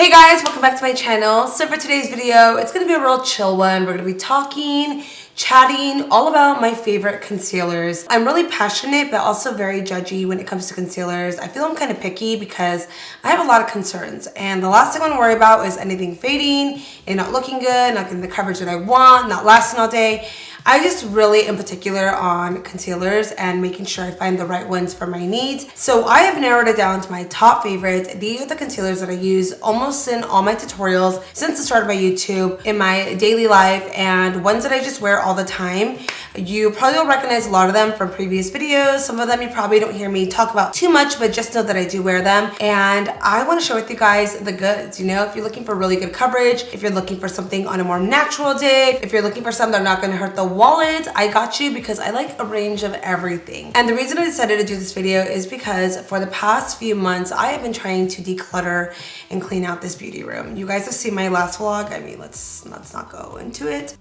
Hey guys, welcome back to my channel. So for today's video, it's going to be a real chill one. We're going to be talking, chatting all about my favorite concealers. I'm really passionate but also very judgy when it comes to concealers. I feel I'm kind of picky because I have a lot of concerns, and the last thing I want to worry about is anything fading and not looking good, not getting the coverage that I want, not lasting all day. I just really am particular on concealers and making sure I find the right ones for my needs. So I have narrowed it down to my top favorites. These are the concealers that I use almost in all my tutorials since the start of my YouTube, in my daily life, and ones that I just wear all the time. You probably will recognize a lot of them from previous videos. Some of them you probably don't hear me talk about too much, but just know that I do wear them. And I want to share with you guys the goods. You know, if you're looking for really good coverage, if you're looking for something on a more natural day, if you're looking for something that's not going to hurt the wallet, I got you, because I like a range of everything. And the reason I decided to do this video is because for the past few months I have been trying to declutter and clean out this beauty room. You guys have seen my last vlog. I mean, let's not go into it.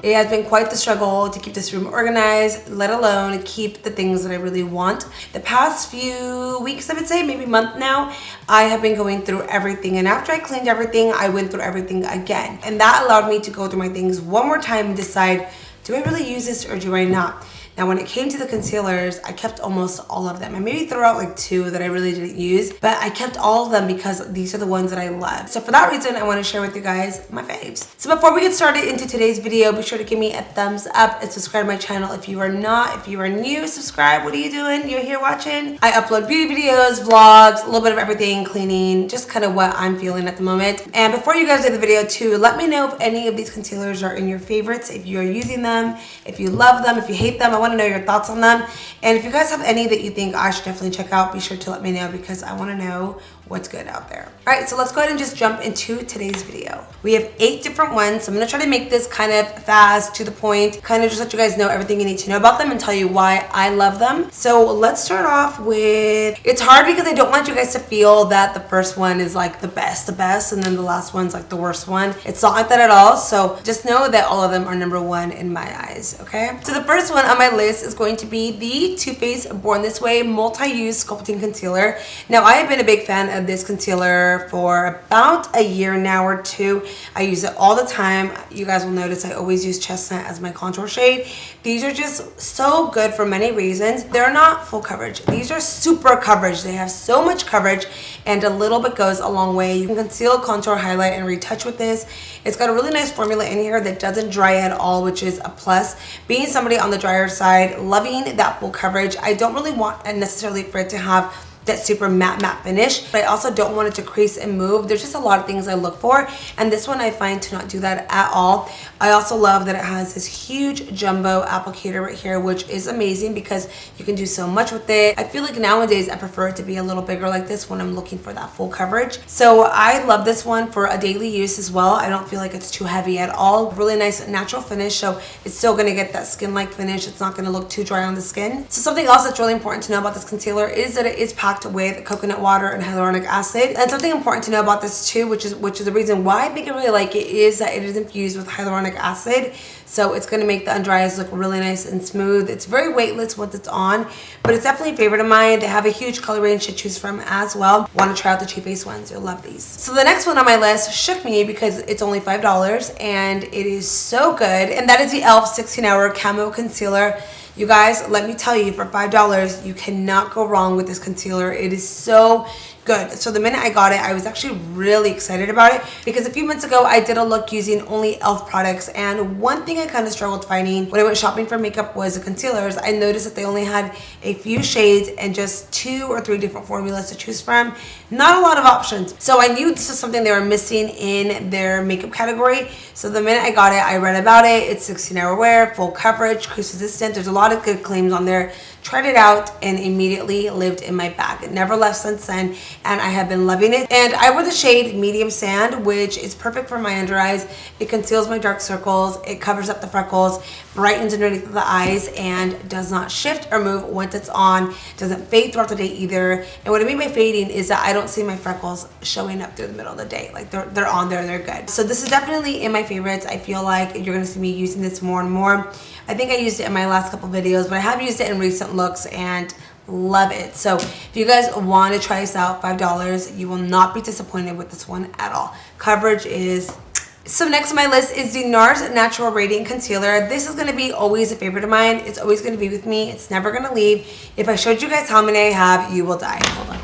It has been quite the struggle to keep this room organized, let alone keep the things that I really want. The past few weeks, I would say, maybe month now, I have been going through everything. And after I cleaned everything, I went through everything again. And that allowed me to go through my things one more time and decide, do I really use this or do I not? Now, when it came to the concealers, I kept almost all of them. I maybe threw out like two that I really didn't use, but I kept all of them because these are the ones that I love. So for that reason, I want to share with you guys my faves. So before we get started into today's video, be sure to give me a thumbs up and subscribe to my channel if you are not. If you are new, subscribe. What are you doing? You're here watching? I upload beauty videos, vlogs, a little bit of everything, cleaning, just kind of what I'm feeling at the moment. And before you guys do the video too, let me know if any of these concealers are in your favorites, if you're using them, if you love them, if you hate them. I want to know your thoughts on them. And if you guys have any that you think I should definitely check out, be sure to let me know, because I want to know what's good out there. All right, so let's go ahead and just jump into today's video. We have 8 different ones. So I'm going to try to make this kind of fast, to the point, kind of just let you guys know everything you need to know about them and tell you why I love them. So let's start off with, it's hard because I don't want you guys to feel that the first one is like the best, and then the last one's like the worst one. It's not like that at all. So just know that all of them are #1 in my eyes, okay? So the first one on my list is going to be the Faced Bom This Way Multi-Use Sculpting Concealer. Now, I have been a big fan of this concealer for about a year now or 2. I use it all the time. You guys will notice I always use chestnut as my contour shade. These are just so good for many reasons. They're not full coverage. These are super coverage. They have so much coverage, and a little bit goes a long way. You can conceal, contour, highlight, and retouch with this. It's got a really nice formula in here that doesn't dry at all, which is a plus. Being somebody on the drier side, loving that full coverage. I don't really want necessarily for it to have that super matte finish, but I also don't want it to crease and move. There's just a lot of things I look for, and this one I find to not do that at all. I also love that it has this huge jumbo applicator right here, which is amazing because you can do so much with it. I feel like nowadays I prefer it to be a little bigger like this when I'm looking for that full coverage. So I love this one for a daily use as well. I don't feel like it's too heavy at all. Really nice natural finish, so it's still gonna get that skin-like finish. It's not gonna look too dry on the skin. So something else that's really important to know about this concealer is that it is packed with coconut water and hyaluronic acid. And something important to know about this too, which is the reason why I think I really like it, is that it is infused with hyaluronic acid. So it's going to make the under eyes look really nice and smooth. It's very weightless once it's on, but it's definitely a favorite of mine. They have a huge color range to choose from as well. Want to try out the Too Faced ones? You'll love these. So the next one on my list shook me because it's only $5 and it is so good, and that is the e.l.f. 16-Hour Camo Concealer. You guys, let me tell you, for $5, you cannot go wrong with this concealer. It is so good. So the minute I got it, I was actually really excited about it, because a few months ago I did a look using only e.l.f. products, and one thing I kind of struggled finding when I went shopping for makeup was the concealers. I noticed that they only had a few shades and just 2 or 3 different formulas to choose from. Not a lot of options. So I knew this was something they were missing in their makeup category. So the minute I got it, I read about it. It's 16-hour wear, full coverage, crease resistant. There's a lot of good claims on there. Tried it out and immediately lived in my bag. It never left since then, and I have been loving it. And I wear the shade Medium Sand, which is perfect for my under eyes. It conceals my dark circles, it covers up the freckles, brightens underneath the eyes, and does not shift or move once it's on. Doesn't fade throughout the day either. And what I mean by fading is that I don't see my freckles showing up through the middle of the day. Like they're on there, they're good. So this is definitely in my favorites. I feel like you're gonna see me using this more and more. I think I used it in my last couple videos, but I have used it in recent looks, and love it. So if you guys want to try this out, $5, you will not be disappointed with this one at all. Coverage is... So next on my list is the NARS Natural Radiant Concealer. This is going to be always a favorite of mine. It's always going to be with me. It's never going to leave. If I showed you guys how many I have, you will die. Hold on.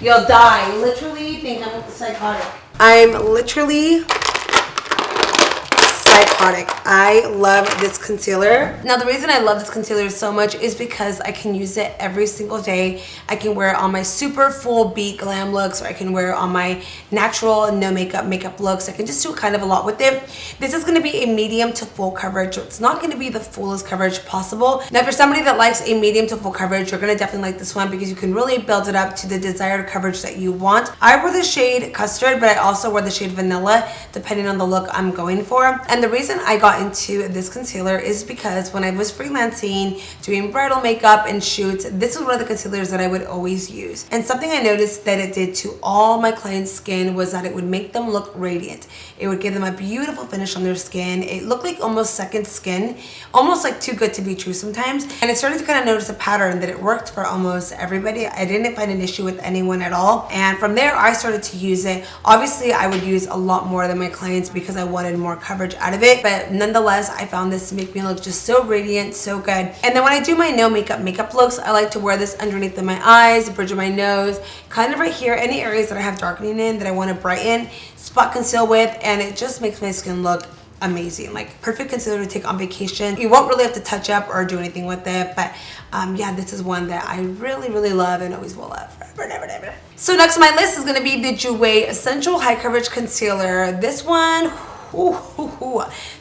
You'll die. Literally think I'm psychotic. I'm literally psychotic. I love this concealer. Now the reason I love this concealer so much is because I can use it every single day. I can wear it on my super full beat glam looks, or I can wear it on my natural no makeup looks. I can just do kind of a lot with it. This is going to be a medium to full coverage, so it's not going to be the fullest coverage possible. Now for somebody that likes a medium to full coverage, you're going to definitely like this one because you can really build it up to the desired coverage that you want. I wear the shade Custard, but I also wear the shade Vanilla depending on the look I'm going for. And the reason I got into this concealer is because when I was freelancing, doing bridal makeup and shoots, this was one of the concealers that I would always use. And something I noticed that it did to all my clients' skin was that it would make them look radiant. It would give them a beautiful finish on their skin. It looked like almost second skin, almost like too good to be true sometimes. And I started to kind of notice a pattern that it worked for almost everybody. I didn't find an issue with anyone at all. And from there, I started to use it. Obviously, I would use a lot more than my clients because I wanted more coverage out of it. But nonetheless, I found this to make me look just so radiant, so good. And then when I do my no makeup looks, I like to wear this underneath of my eyes, the bridge of my nose, kind of right here, any areas that I have darkening in that I want to brighten, spot conceal with, and it just makes my skin look amazing. Like perfect concealer to take on vacation. You won't really have to touch up or do anything with it, but yeah, this is one that I really love and always will love forever and ever. So next on my list is going to be the JOUER Essential High Coverage Concealer. This one,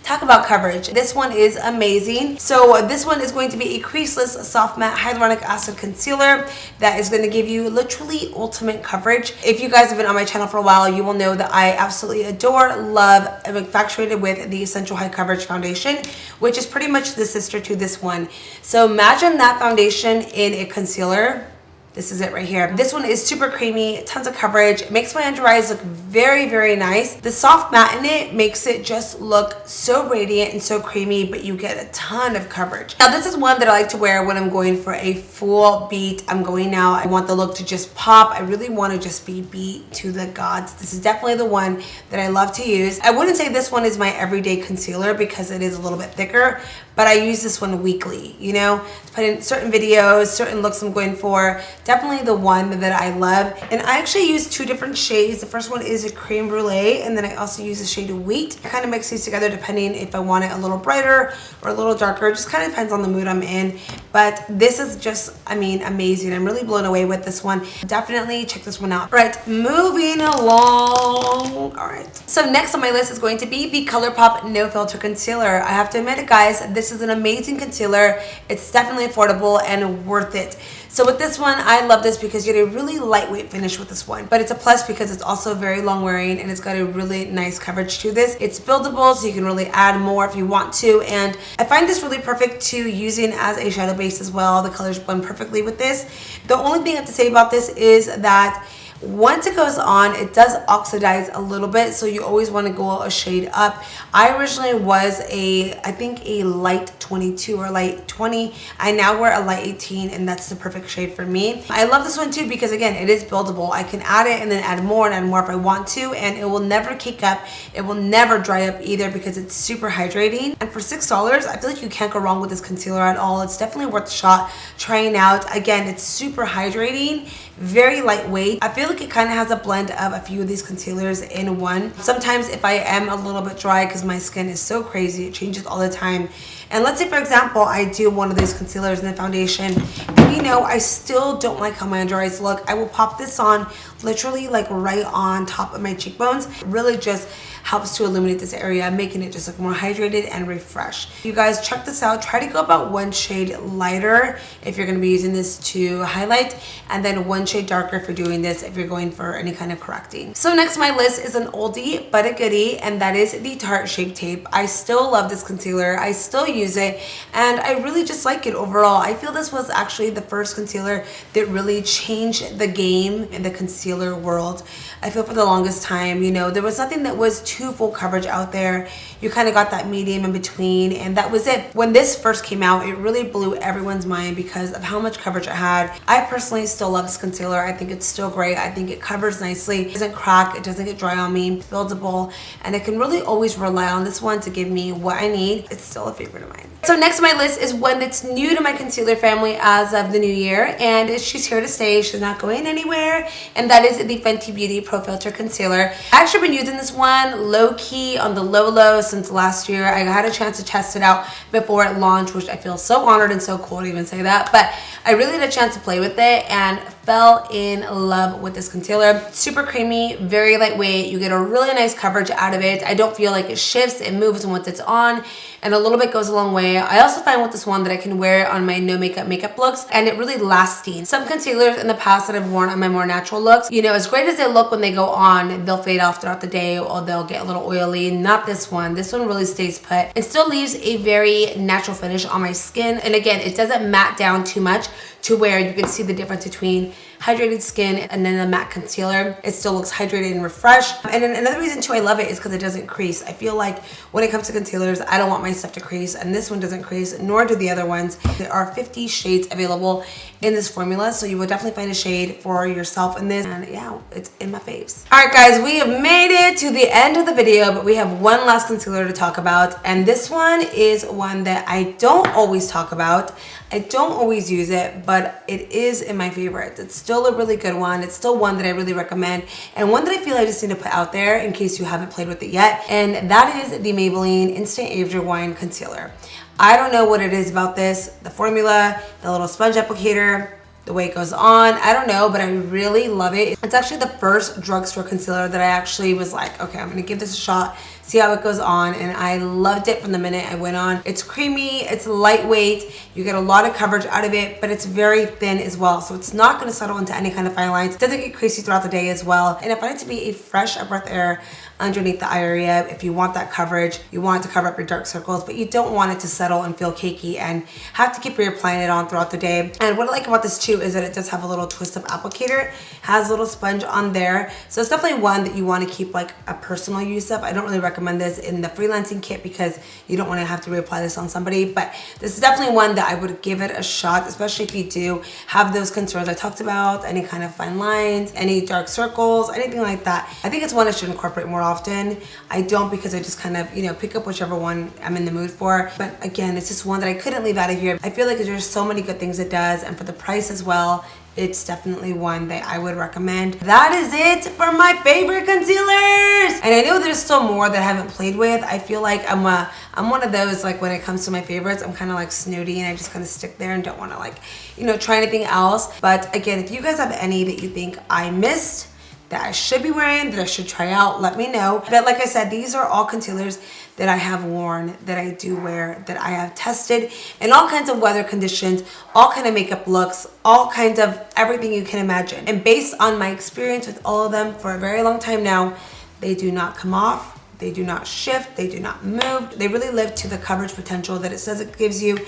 talk about coverage. This one is amazing. So this one is going to be a creaseless soft matte hyaluronic acid concealer that is going to give you literally ultimate coverage. If you guys have been on my channel for a while, you will know that I absolutely adore, love, am infatuated with the Essential High Coverage Foundation, which is pretty much the sister to this one. So imagine that foundation in a concealer. This is it right here. This one is super creamy, tons of coverage. It makes my under eyes look very nice. The soft matte in it makes it just look so radiant and so creamy, but you get a ton of coverage. Now this is one that I like to wear when I'm going for a full beat. I'm going out, I want the look to just pop. I really want to just be beat to the gods. This is definitely the one that I love to use. I wouldn't say this one is my everyday concealer because it is a little bit thicker, but I use this one weekly, you know, to put in certain videos, certain looks I'm going for. Definitely the one that I love. And I actually use two different shades. The first one is a Creme Brulee, and then I also use the shade of Wheat. I kind of mix these together depending if I want it a little brighter or a little darker. It just kind of depends on the mood I'm in. But this is just, I mean, amazing. I'm really blown away with this one. Definitely check this one out. All right, moving along. All right. So next on my list is going to be the ColourPop No Filter Concealer. I have to admit it, guys, this is an amazing concealer. It's definitely affordable and worth it. So with this one, I love this because you get a really lightweight finish with this one. But it's a plus because it's also very long wearing and it's got a really nice coverage to this. It's buildable, so you can really add more if you want to. And I find this really perfect to using as a shadow base as well. The colors blend perfectly with this. The only thing I have to say about this is that once it goes on, it does oxidize a little bit, so you always want to go a shade up. I originally was I think a light 22 or light 20. I now wear a light 18, and that's the perfect shade for me. I love this one too because again, it is buildable. I can add it and then add more and add more if I want to, and it will never cake up. It will never dry up either because it's super hydrating. And for $6, I feel like you can't go wrong with this concealer at all. It's definitely worth a shot trying out. Again, it's super hydrating, very lightweight. I feel like it kind of has a blend of a few of these concealers in one. Sometimes if I am a little bit dry because my skin is so crazy, it changes all the time. And let's say, for example, I do one of these concealers in the foundation, and you know, I still don't like how my under eyes look. I will pop this on literally like right on top of my cheekbones. It really just helps to illuminate this area, making it just look more hydrated and refreshed. You guys check this out. Try to go about one shade lighter if you're going to be using this to highlight, and then one shade darker if you're doing this if you're going for any kind of correcting. So next on my list is an oldie but a goodie, and that is the Tarte Shape Tape. I still love this concealer. I still use it, and I really just like it overall. I feel this was actually the first concealer that really changed the game in the concealer world. I feel for the longest time, you know, there was nothing that was too full coverage out there. You kind of got that medium in between, and that was it. When this first came out, it really blew everyone's mind because of how much coverage it had. I personally still love this concealer. I think it's still great. I think it covers nicely. It doesn't crack. It doesn't get dry on me. It's buildable, and I can really always rely on this one to give me what I need. It's still a favorite of mine. So next on my list is one that's new to my concealer family as of the new year, and she's here to stay. She's not going anywhere, and that is the Fenty Beauty Pro Filt'r Concealer. I've actually been using this one low-key on the low since last year. I had a chance to test it out before it launched, which I feel so honored and so cool to even say that, but I really had a chance to play with it and fell in love with this concealer. Super creamy, very lightweight. You get a really nice coverage out of it. I don't feel like it shifts, it moves once it's on, and a little bit goes a long way. I also find with this one that I can wear it on my no makeup looks, and it really lasting. Some concealers in the past that I've worn on my more natural looks, you know, as great as they look when they go on, they'll fade off throughout the day or they'll get a little oily. Not this one. This one really stays put. It still leaves a very natural finish on my skin, and again, it doesn't matte down too much to where you can see the difference between hydrated skin and then the matte concealer. It still looks hydrated and refreshed. And then another reason too I love it is because it doesn't crease. I feel like when it comes to concealers, I don't want my stuff to crease, and this one doesn't crease, nor do the other ones. There are 50 shades available in this formula, so you will definitely find a shade for yourself in this, and yeah, it's in my faves. All right guys, we have made it to the end of the video, but we have one last concealer to talk about, and this one is one that I don't always talk about. I don't always use it, but it is in my favorites. It's still a really good one. It's still one that I really recommend, and one that I feel I just need to put out there in case you haven't played with it yet, and that is the Maybelline Instant Age Rewind Concealer. I don't know what it is about this, the formula, the little sponge applicator, the way it goes on, I don't know, but I really love it. It's actually the first drugstore concealer that I actually was like, okay, I'm gonna give this a shot, see how it goes on, and I loved it from the minute I went on. It's creamy, it's lightweight, you get a lot of coverage out of it, but it's very thin as well, so it's not gonna settle into any kind of fine lines. It doesn't get creasy throughout the day as well, and I find it to be a fresh breath air underneath the eye area. If you want that coverage, you want it to cover up your dark circles, but you don't want it to settle and feel cakey and have to keep reapplying it on throughout the day. And what I like about this too is that it does have a little twist up applicator, has a little sponge on there, so it's definitely one that you want to keep like a personal use of. I don't really recommend this in the freelancing kit because you don't want to have to reapply this on somebody, but this is definitely one that I would give it a shot, especially if you do have those concerns I talked about, any kind of fine lines, any dark circles, anything like that. I think it's one I should incorporate more often. I don't, because I just kind of, you know, pick up whichever one I'm in the mood for, but again, it's just one that I couldn't leave out of here. I feel like there's so many good things it does, and for the price as well, it's definitely one that I would recommend. That is it for my favorite concealers, and I know there's still more that I haven't played with. I feel like I'm one of those, like when it comes to my favorites, I'm kind of like snooty and I just kind of stick there and don't want to, like, you know, try anything else. But again, if you guys have any that you think I missed, that I should be wearing, that I should try out, let me know. But like I said, these are all concealers that I have worn, that I do wear, that I have tested in all kinds of weather conditions, all kind of makeup looks, all kinds of everything you can imagine. And based on my experience with all of them for a very long time now, they do not come off. They do not shift, they do not move. They really live to the coverage potential that it says it gives you,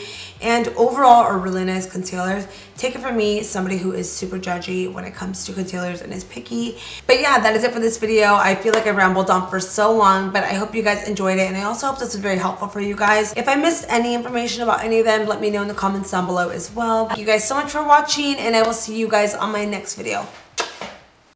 and overall are really nice concealers. Take it from me, somebody who is super judgy when it comes to concealers and is picky. But yeah, that is it for this video. I feel like I rambled on for so long, but I hope you guys enjoyed it, and I also hope this was very helpful for you guys. If I missed any information about any of them, let me know in the comments down below as well. Thank you guys so much for watching, and I will see you guys on my next video.